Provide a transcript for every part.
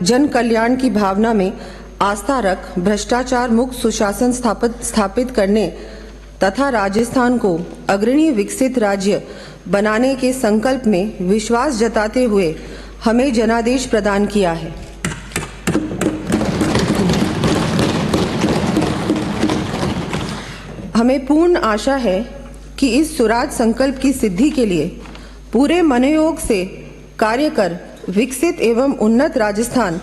जन कल्याण की भावना में आस्था रख भ्रष्टाचार मुक्त सुशासन स्थापित करने तथा राजस्थान को अग्रणी विकसित राज्य बनाने के संकल्प में विश्वास जताते हुए हमें जनादेश प्रदान किया है। हमें पूर्ण आशा है कि इस सुराज संकल्प की सिद्धि के लिए पूरे मनोयोग से कार्य कर विकसित एवं उन्नत राजस्थान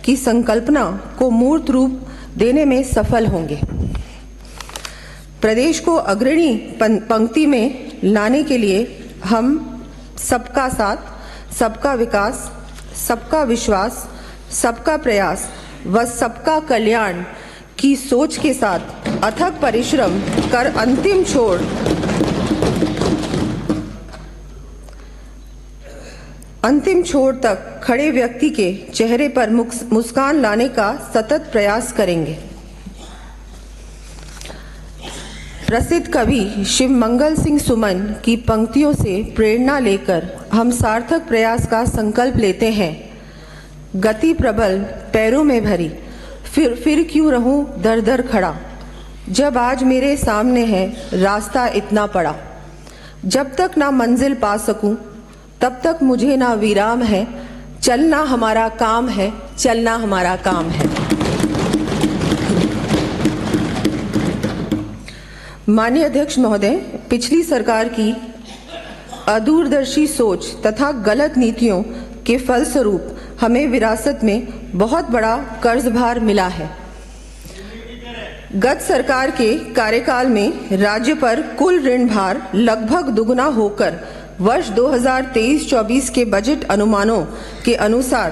की संकल्पना को मूर्त रूप देने में सफल होंगे। प्रदेश को अग्रणी पंक्ति में लाने के लिए हम सबका साथ, सबका विकास, सबका विश्वास, सबका प्रयास व सबका कल्याण की सोच के साथ अथक परिश्रम कर अंतिम छोर तक खड़े व्यक्ति के चेहरे पर मुस्कान लाने का सतत प्रयास करेंगे। प्रसिद्ध कवि शिव मंगल सिंह सुमन की पंक्तियों से प्रेरणा लेकर हम सार्थक प्रयास का संकल्प लेते हैं। गति प्रबल पैरों में भरी, फिर क्यों रहूं दर दर खड़ा, जब आज मेरे सामने है रास्ता इतना पड़ा। जब तक ना मंजिल पा सकूं तब तक मुझे ना विराम है, चलना हमारा काम है, चलना हमारा काम है। माननीय अध्यक्ष महोदय, पिछली सरकार की अदूरदर्शी सोच तथा गलत नीतियों के फलस्वरूप हमें विरासत में बहुत बड़ा कर्जभार मिला है। गत सरकार के कार्यकाल में राज्य पर कुल ऋण भार लगभग दुगुना होकर वर्ष 2023-24 के बजट अनुमानों के अनुसार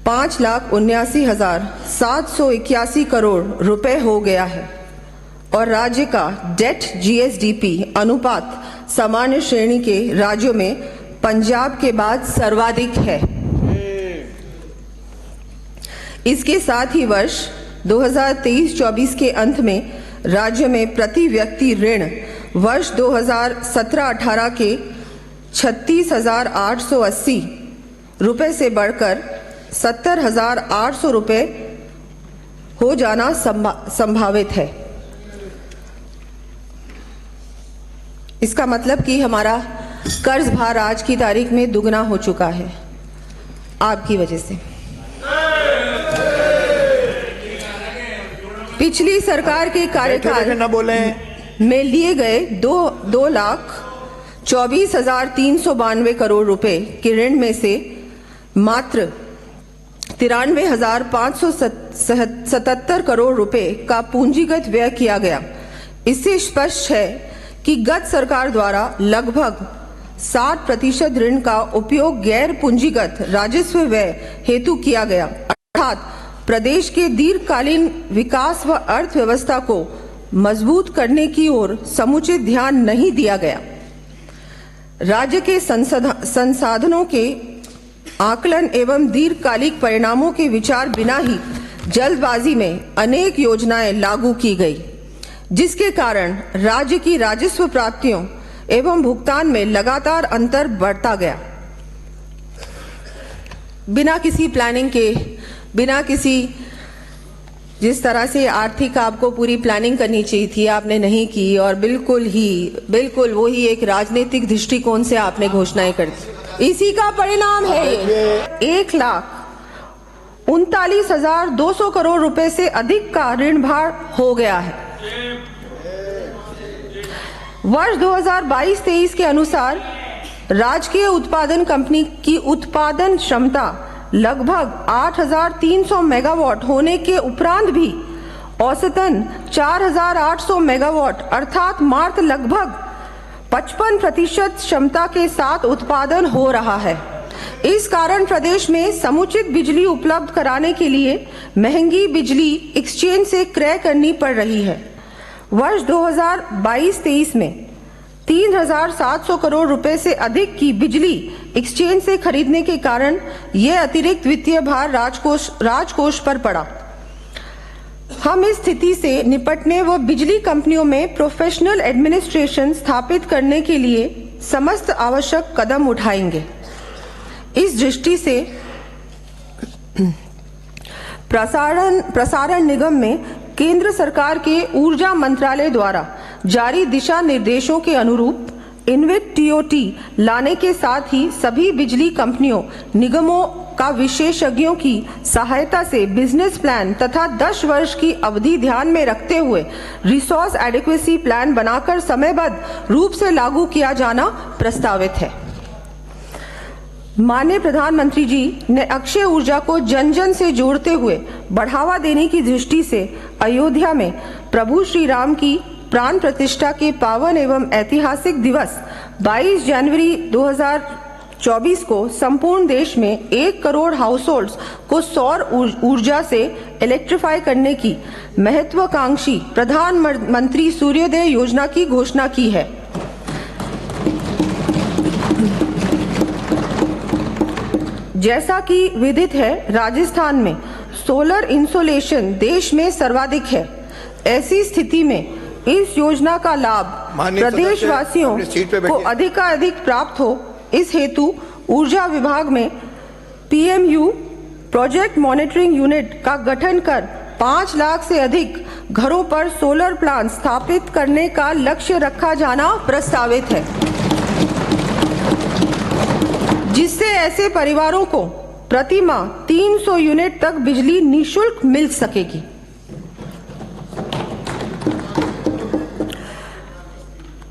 5,79,781 करोड़ रुपए हो गया है और राज्य का डेट जीएसडीपी अनुपात सामान्य श्रेणी के राज्यों में पंजाब के बाद सर्वाधिक है। इसके साथ ही वर्ष 2023-24 के अंत में राज्य में प्रति व्यक्ति ऋण वर्ष 2017-18 के 36,880 रुपए से बढ़कर 70,800 रुपए हो जाना संभावित है। इसका मतलब कि हमारा कर्ज भार आज की तारीख में दुगना हो चुका है आपकी वजह से। पिछली सरकार के कार्यकाल में लिए गए 2,24,392 करोड़ रुपए के ऋण में से मात्र 93,577 करोड़ रुपए का पूंजीगत व्यय किया गया। इससे स्पष्ट है कि गत सरकार द्वारा लगभग 60% ऋण का उपयोग गैर पूंजीगत राजस्व व्यय हेतु किया गया, अर्थात प्रदेश के दीर्घकालीन विकास व अर्थव्यवस्था को मजबूत करने की ओर समुचित ध्यान नहीं दिया गया। राज्य के संसाधनों के आकलन एवं दीर्घकालिक परिणामों के विचार बिना ही जल्दबाजी में अनेक योजनाएं लागू की गई, जिसके कारण राज्य की राजस्व प्राप्तियों एवं भुगतान में लगातार अंतर बढ़ता गया। बिना किसी प्लानिंग के, बिना किसी जिस तरह से आर्थिक आपको पूरी प्लानिंग करनी चाहिए थी आपने नहीं की और बिल्कुल वही एक राजनीतिक दृष्टिकोण से आपने घोषणाएं कर दी। इसी का परिणाम है 1,39,200 करोड़ रुपए से अधिक का ऋण भार हो गया है। वर्ष 2022-23 के अनुसार राजकीय उत्पादन कंपनी की उत्पादन क्षमता लगभग 8,300 मेगावाट होने के उपरांत भी औसतन 4,800 मेगावाट अर्थात मात्र लगभग 55% क्षमता के साथ उत्पादन हो रहा है। इस कारण प्रदेश में समुचित बिजली उपलब्ध कराने के लिए महंगी बिजली एक्सचेंज से क्रय करनी पड़ रही है। वर्ष 2022-23 में 3,700 करोड़ रुपए से अधिक की बिजली एक्सचेंज से खरीदने के कारण यह अतिरिक्त वित्तीय भार राजकोष पर पड़ा। हम इस स्थिति से निपटने व बिजली कंपनियों में प्रोफेशनल एडमिनिस्ट्रेशन स्थापित करने के लिए समस्त आवश्यक कदम उठाएंगे। इस दृष्टि से प्रसारण निगम में केंद्र सरकार के ऊर्जा मंत्रालय द्वारा जारी दिशा निर्देशों के अनुरूप इनविट टीओटी लाने के साथ ही सभी बिजली कंपनियों निगमों का विशेषज्ञों की सहायता से बिजनेस प्लान तथा 10 वर्ष की अवधि ध्यान में रखते हुए रिसोर्स एडिक्वेसी प्लान बनाकर समयबद्ध रूप से लागू किया जाना प्रस्तावित है। माननीय प्रधानमंत्री जी ने अक्षय ऊर्जा को जन जन से जोड़ते हुए बढ़ावा देने की दृष्टि से अयोध्या में प्रभु श्री राम की प्राण प्रतिष्ठा के पावन एवं ऐतिहासिक दिवस 22 जनवरी 2024 को संपूर्ण देश में 1 करोड़ हाउसहोल्ड्स को सौर ऊर्जा से इलेक्ट्रीफाई करने की महत्वाकांक्षी प्रधानमंत्री सूर्योदय योजना की घोषणा की है। जैसा कि विदित है, राजस्थान में सोलर इंसोलेशन देश में सर्वाधिक है। ऐसी स्थिति में इस योजना का लाभ प्रदेशवासियों को अधिकाधिक प्राप्त हो, इस हेतु ऊर्जा विभाग में पीएमयू प्रोजेक्ट मॉनिटरिंग यूनिट का गठन कर 5 लाख से अधिक घरों पर सोलर प्लांट स्थापित करने का लक्ष्य रखा जाना प्रस्तावित है, जिससे ऐसे परिवारों को प्रति माह 300 यूनिट तक बिजली निःशुल्क मिल सकेगी।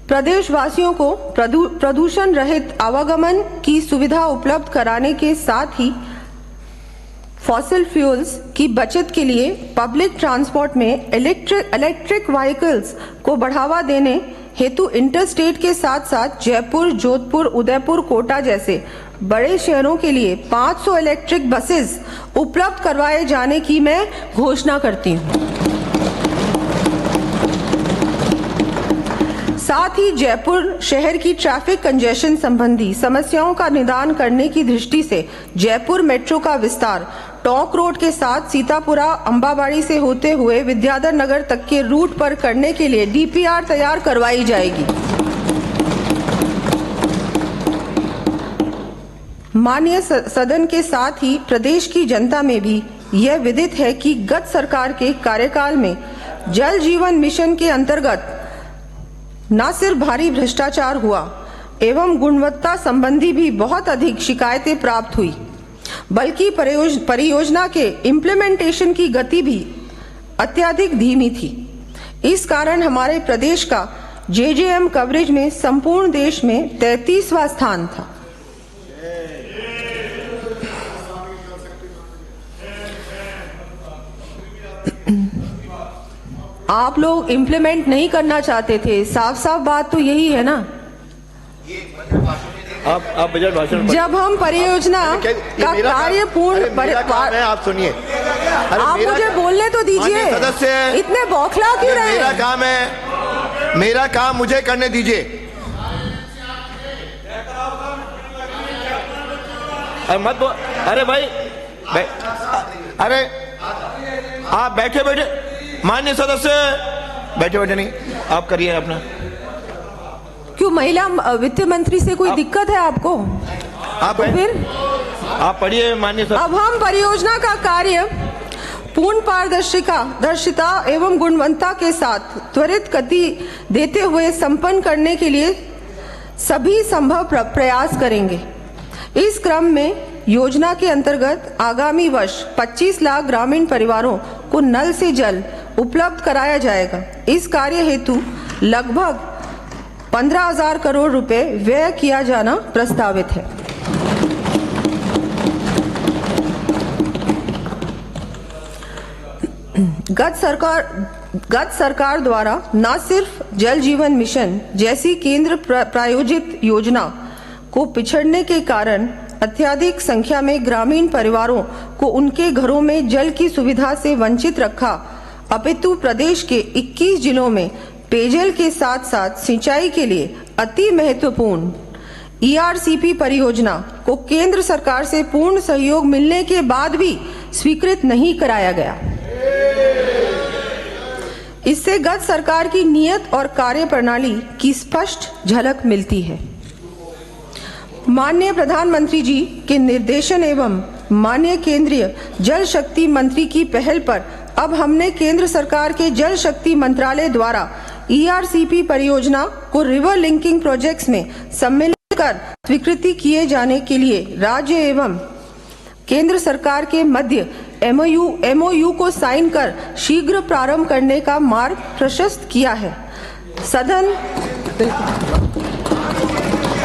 प्रदेशवासियों को प्रदूषण रहित आवागमन की सुविधा उपलब्ध कराने के साथ ही फॉसिल फ्यूल्स की बचत के लिए पब्लिक ट्रांसपोर्ट में इलेक्ट्रिक व्हीकल्स को बढ़ावा देने हेतु इंटरस्टेट के साथ साथ जयपुर, जोधपुर, उदयपुर, कोटा जैसे बड़े शहरों के लिए 500 इलेक्ट्रिक बसेस उपलब्ध करवाए जाने की मैं घोषणा करती हूँ। साथ ही जयपुर शहर की ट्रैफिक कंजेशन संबंधी समस्याओं का निदान करने की दृष्टि से जयपुर मेट्रो का विस्तार टॉक रोड के साथ सीतापुरा, अंबाबाड़ी से होते हुए विद्याधर नगर तक के रूट पर करने के लिए डीपीआर तैयार करवाई जाएगी। माननीय सदन के साथ ही प्रदेश की जनता में भी यह विदित है कि गत सरकार के कार्यकाल में जल जीवन मिशन के अंतर्गत न सिर्फ भारी भ्रष्टाचार हुआ एवं गुणवत्ता संबंधी भी बहुत अधिक शिकायतें प्राप्त हुई, बल्कि परियोजना के इम्प्लीमेंटेशन की गति भी अत्यधिक धीमी थी। इस कारण हमारे प्रदेश का जेजेएम कवरेज में संपूर्ण देश में 33वां स्थान था। आप लोग इम्प्लीमेंट नहीं करना चाहते थे, साफ साफ बात तो यही है ना। आप बजट भाषण जब हम परियोजना का कार्य पूर्ण आप सुनिए, आप मुझे बोलने तो दीजिए, इतने बौखला क्यों रहे? मेरा काम है, मेरा काम मुझे करने दीजिए। मत बोल, अरे भाई अरे आप बैठे बैठे, माननीय सदस्य बैठे बैठे नहीं, आप करिए अपना। क्यों महिला वित्त मंत्री से कोई दिक्कत है आपको? आप तो फिर आप पढ़िए माननीय सदस्य। अब हम परियोजना का कार्य पूर्ण पारदर्शिता एवं गुणवत्ता के साथ त्वरित गति देते हुए संपन्न करने के लिए सभी संभव प्रयास करेंगे। इस क्रम में योजना के अंतर्गत आगामी वर्ष 25 लाख ग्रामीण परिवारों को नल से जल उपलब्ध कराया जाएगा। इस कार्य हेतु लगभग 15,000 करोड़ रुपए व्यय किया जाना प्रस्तावित है। गत सरकार द्वारा न सिर्फ जल जीवन मिशन जैसी केंद्र प्रायोजित योजना को पिछड़ने के कारण अत्यधिक संख्या में ग्रामीण परिवारों को उनके घरों में जल की सुविधा से वंचित रखा, अपितु प्रदेश के 21 जिलों में पेयजल के साथ साथ सिंचाई के लिए अति महत्वपूर्ण ईआरसीपी परियोजना को केंद्र सरकार से पूर्ण सहयोग मिलने के बाद भी स्वीकृत नहीं कराया गया। इससे गत सरकार की नीयत और कार्यप्रणाली की स्पष्ट झलक मिलती है। माननीय प्रधानमंत्री जी के निर्देशन एवं माननीय केंद्रीय जल शक्ति मंत्री की पहल पर अब हमने केंद्र सरकार के जल शक्ति मंत्रालय द्वारा ERCP परियोजना को रिवर लिंकिंग प्रोजेक्ट्स में सम्मिलित कर स्वीकृति किए जाने के लिए राज्य एवं केंद्र सरकार के मध्य MOU को साइन कर शीघ्र प्रारंभ करने का मार्ग प्रशस्त किया है। सदन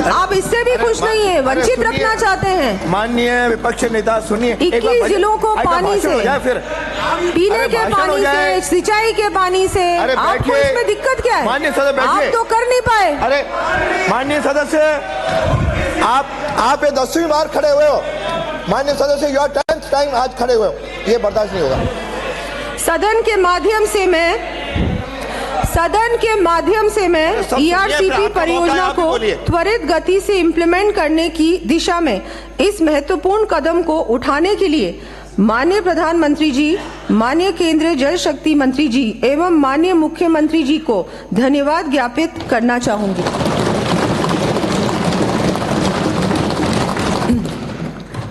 आप इससे भी खुश नहीं है, वंचित रखना चाहते हैं। माननीय विपक्ष नेता सुनिए, 21 जिलों को पानी से, फिर पीने के पानी से, सिंचाई के पानी से, आपको इसमें दिक्कत क्या है? माननीय सदस्य बैठिए। आप तो कर नहीं पाए। अरे माननीय सदस्य, आप ये 10वीं बार खड़े हुए हो। माननीय सदस्य, योर 10th टाइम आज खड़े हुए हो, ये बर्दाश्त नहीं होगा। सदन के माध्यम से मैं ERCP परियोजना को त्वरित गति से इम्प्लीमेंट करने की दिशा में इस महत्वपूर्ण कदम को उठाने के लिए माननीय प्रधानमंत्री जी, माननीय केंद्रीय जल शक्ति मंत्री जी एवं माननीय मुख्यमंत्री जी को धन्यवाद ज्ञापित करना चाहूंगी।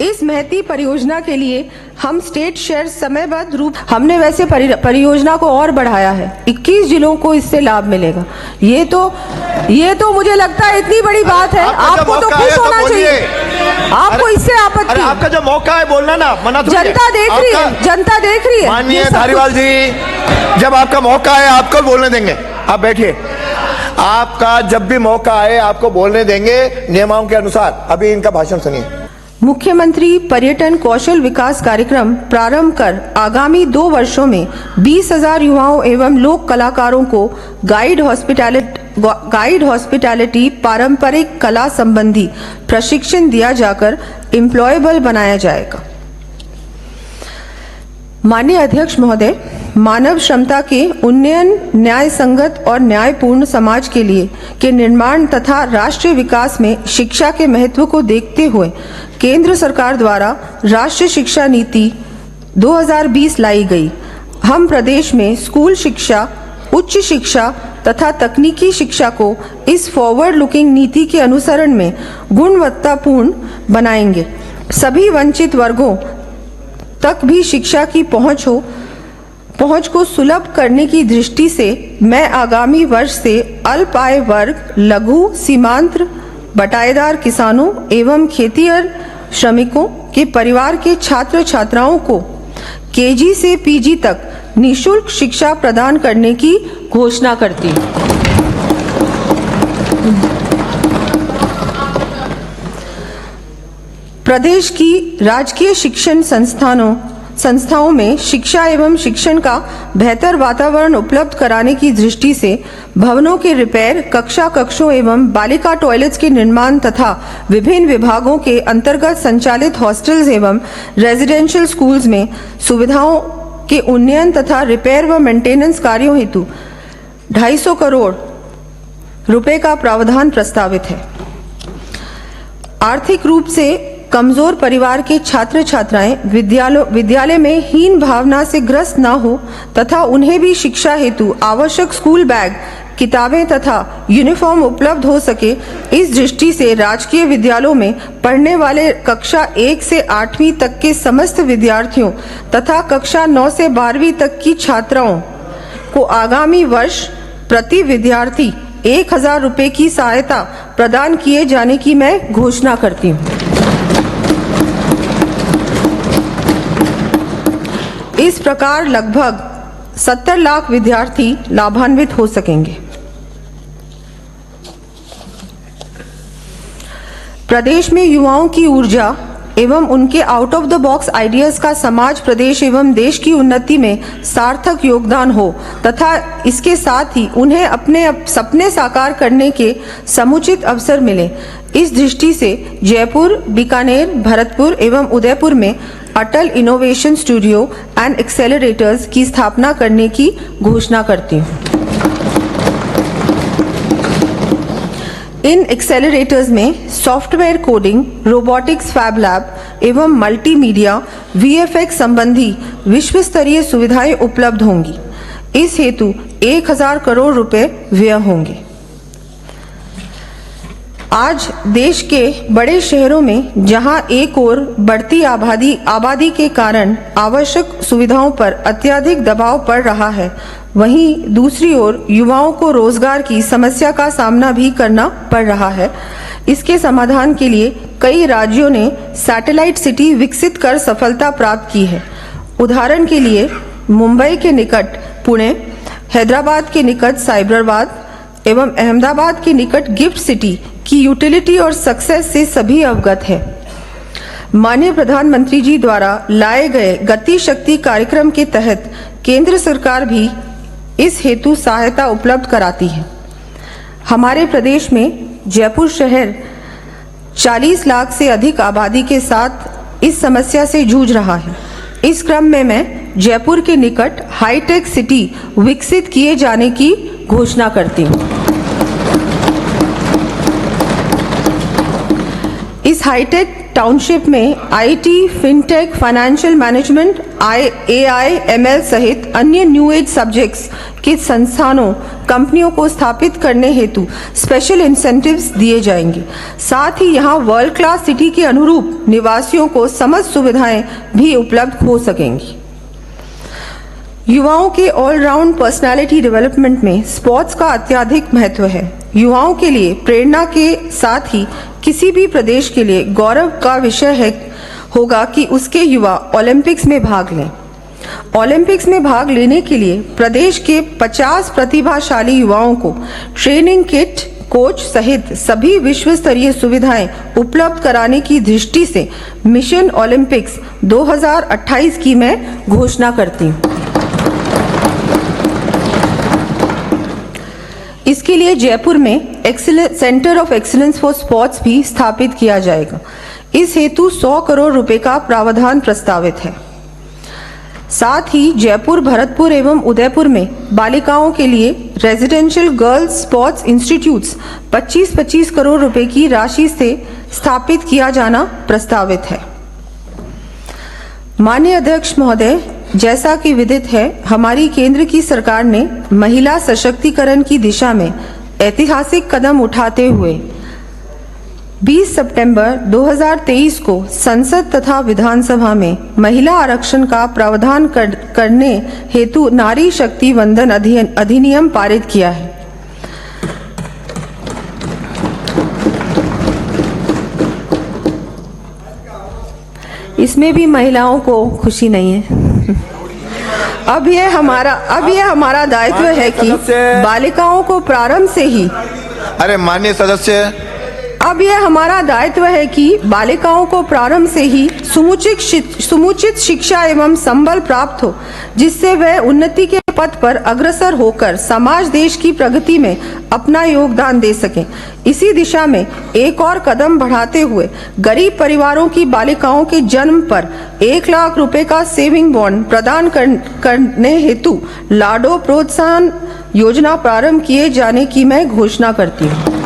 इस महती परियोजना के लिए हम स्टेट शेयर समयबद्ध रूप हमने वैसे परियोजना को और बढ़ाया है। 21 जिलों को इससे लाभ मिलेगा। ये तो मुझे लगता है इतनी बड़ी बात है, आपको तो खुश होना चाहिए। आपको इससे आपत्ति? आपका जब मौका है बोलना ना, मना थोड़ी है। जनता देख रही है। माननीय धारीवाल जी, जब आपका मौका है आपको बोलने देंगे। आप बैठिए। आपका जब भी मौका आए आपको बोलने देंगे नियमों के अनुसार। अभी इनका भाषण सुनिए। मुख्यमंत्री पर्यटन कौशल विकास कार्यक्रम प्रारंभ कर आगामी 2 वर्षों में 20,000 युवाओं एवं लोक कलाकारों को गाइड हॉस्पिटैलिटी पारंपरिक कला संबंधी प्रशिक्षण दिया जाकर एम्प्लॉयबल बनाया जाएगा। माननीय अध्यक्ष महोदय, मानव क्षमता के उन्नयन, न्याय संगत और न्यायपूर्ण समाज के लिए के निर्माण तथा राष्ट्रीय विकास में शिक्षा के महत्व को देखते हुए केंद्र सरकार द्वारा राष्ट्रीय शिक्षा नीति 2020 लाई गई। हम प्रदेश में स्कूल शिक्षा, उच्च शिक्षा तथा तकनीकी शिक्षा को इस फॉरवर्ड लुकिंग नीति के अनुसरण में गुणवत्तापूर्ण बनाएंगे। सभी वंचित वर्गों तक भी शिक्षा की पहुंच को सुलभ करने की दृष्टि से मैं आगामी वर्ष से अल्प आय वर्ग, लघु, सीमांत, बटाईदार किसानों एवं खेतिहर श्रमिकों के परिवार के छात्र छात्राओं को KG से PG तक निःशुल्क शिक्षा प्रदान करने की घोषणा करती हूँ। प्रदेश की राजकीय शिक्षण संस्थाओं में शिक्षा एवं शिक्षण का बेहतर वातावरण उपलब्ध कराने की दृष्टि से भवनों के रिपेयर, कक्षों एवं बालिका टॉयलेट्स के निर्माण तथा विभिन्न विभागों के अंतर्गत संचालित हॉस्टल्स एवं रेजिडेंशियल स्कूल्स में सुविधाओं के उन्नयन तथा रिपेयर व मेंटेनेंस कार्यों हेतु 250 करोड़ रुपए का प्रावधान प्रस्तावित है। आर्थिक रूप से कमजोर परिवार के छात्र छात्राएं विद्यालय में हीन भावना से ग्रस्त न हो तथा उन्हें भी शिक्षा हेतु आवश्यक स्कूल बैग, किताबें तथा यूनिफॉर्म उपलब्ध हो सके, इस दृष्टि से राजकीय विद्यालयों में पढ़ने वाले कक्षा 1 से 8वीं तक के समस्त विद्यार्थियों तथा कक्षा 9 से 12वीं तक की छात्राओं को आगामी वर्ष प्रति विद्यार्थी 1,000 रुपए की सहायता प्रदान किए जाने की मैं घोषणा करती हूँ। इस प्रकार लगभग 70 लाख विद्यार्थी लाभान्वित हो सकेंगे। प्रदेश में युवाओं की ऊर्जा एवं उनके out of the box ideas का समाज, प्रदेश एवं देश की उन्नति में सार्थक योगदान हो तथा इसके साथ ही उन्हें अपने सपने साकार करने के समुचित अवसर मिले, इस दृष्टि से जयपुर, बीकानेर, भरतपुर एवं उदयपुर में Atal innovation studio and accelerators की स्थापना करने की घोषणा करती हूँ। इन एक्सेलरेटर्स में software coding, robotics fab lab एवं मल्टीमीडिया VFX संबंधी विश्व स्तरीय सुविधाएं उपलब्ध होंगी। इस हेतु 1,000 करोड़ रुपए व्यय होंगे। आज देश के बड़े शहरों में जहां एक ओर बढ़ती आबादी के कारण आवश्यक सुविधाओं पर अत्यधिक दबाव पड़ रहा है, वहीं दूसरी ओर युवाओं को रोजगार की समस्या का सामना भी करना पड़ रहा है। इसके समाधान के लिए कई राज्यों ने सैटेलाइट सिटी विकसित कर सफलता प्राप्त की है। उदाहरण के लिए मुंबई के निकट पुणे, हैदराबाद के निकट साइबराबाद एवं अहमदाबाद के निकट गिफ्ट सिटी की यूटिलिटी और सक्सेस से सभी अवगत है। माननीय प्रधानमंत्री जी द्वारा लाए गए गति शक्ति कार्यक्रम के तहत केंद्र सरकार भी इस हेतु सहायता उपलब्ध कराती है। हमारे प्रदेश में जयपुर शहर 40 लाख से अधिक आबादी के साथ इस समस्या से जूझ रहा है। इस क्रम में मैं जयपुर के निकट हाईटेक सिटी विकसित किए जाने की घोषणा करती हूँ। इस हाईटेक टाउनशिप में IT, fintech, financial management, AI, ML सहित अन्य न्यू एज सब्जेक्ट्स के संस्थानों, कंपनियों को स्थापित करने हेतु स्पेशल इंसेंटिव्स दिए जाएंगे। साथ ही यहाँ वर्ल्ड क्लास सिटी के अनुरूप निवासियों को समस्त सुविधाएं भी उपलब्ध हो सकेंगी। युवाओं के ऑलराउंड पर्सनालिटी डेवलपमेंट में स्पोर्ट्स का अत्यधिक महत्व है। युवाओं के लिए प्रेरणा के साथ ही किसी भी प्रदेश के लिए गौरव का विषय होगा कि उसके युवा ओलंपिक्स में भाग लें। ओलंपिक्स में भाग लेने के लिए प्रदेश के 50 प्रतिभाशाली युवाओं को ट्रेनिंग किट, कोच सहित सभी विश्व स्तरीय सुविधाएं उपलब्ध कराने की दृष्टि से मिशन ओलंपिक्स 2028 की मैं घोषणा करती हूँ। इसके लिए जयपुर में centre of excellence for sports भी स्थापित किया जाएगा। इस हेतु 100 करोड़ रुपए का प्रावधान प्रस्तावित है। साथ ही जयपुर, भरतपुर एवं उदयपुर में बालिकाओं के लिए residential girls sports institutes 25-25 crore रुपए की राशि से स्थापित किया जाना प्रस्तावित है। माननीय अध्यक्ष महोदय, जैसा कि विदित है, हमारी केंद्र की सरकार ने महिला सशक्तिकरण की दिशा में ऐतिहासिक कदम उठाते हुए 20 सितंबर 2023 को संसद तथा विधानसभा में महिला आरक्षण का प्रावधान करने हेतु नारी शक्ति वंदन अधिनियम पारित किया है। इसमें भी महिलाओं को खुशी नहीं है। अब यह हमारा दायित्व है कि बालिकाओं को प्रारंभ से ही अरे माननीय सदस्य, अब यह हमारा दायित्व है कि बालिकाओं को प्रारंभ से ही समुचित शिक्षा एवं संबल प्राप्त हो, जिससे वह उन्नति के पथ पर अग्रसर होकर समाज देश की प्रगति में अपना योगदान दे सकें। इसी दिशा में एक और कदम बढ़ाते हुए गरीब परिवारों की बालिकाओं के जन्म पर 1 लाख रुपए का सेविंग बॉन्ड प्रदान करने हेतु लाडो प्रोत्साहन योजना प्रारंभ किए जाने की मैं घोषणा करती हूँ।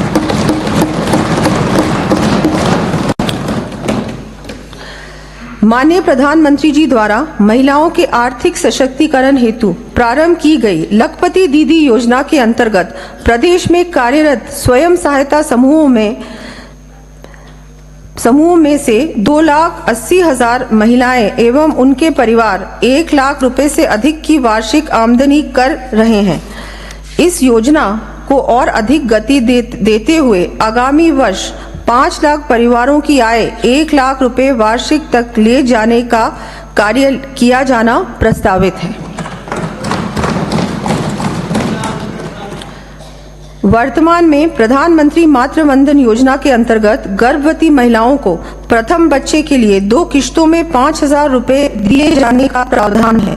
माननीय प्रधानमंत्री जी द्वारा महिलाओं के आर्थिक सशक्तिकरण हेतु प्रारंभ की गई लखपति दीदी योजना के अंतर्गत प्रदेश में कार्यरत स्वयं सहायता समूहों में से 2,80,000 महिलाएं एवं उनके परिवार 1 लाख रुपए से अधिक की वार्षिक आमदनी कर रहे हैं। इस योजना को और अधिक गति देते हुए आगामी वर्ष 5 लाख परिवारों की आय 1 लाख रुपए वार्षिक तक ले जाने का कार्य किया जाना प्रस्तावित है। वर्तमान में प्रधानमंत्री मातृ वंदन योजना के अंतर्गत गर्भवती महिलाओं को प्रथम बच्चे के लिए 2 किश्तों में 5,000 रुपए दिए जाने का प्रावधान है।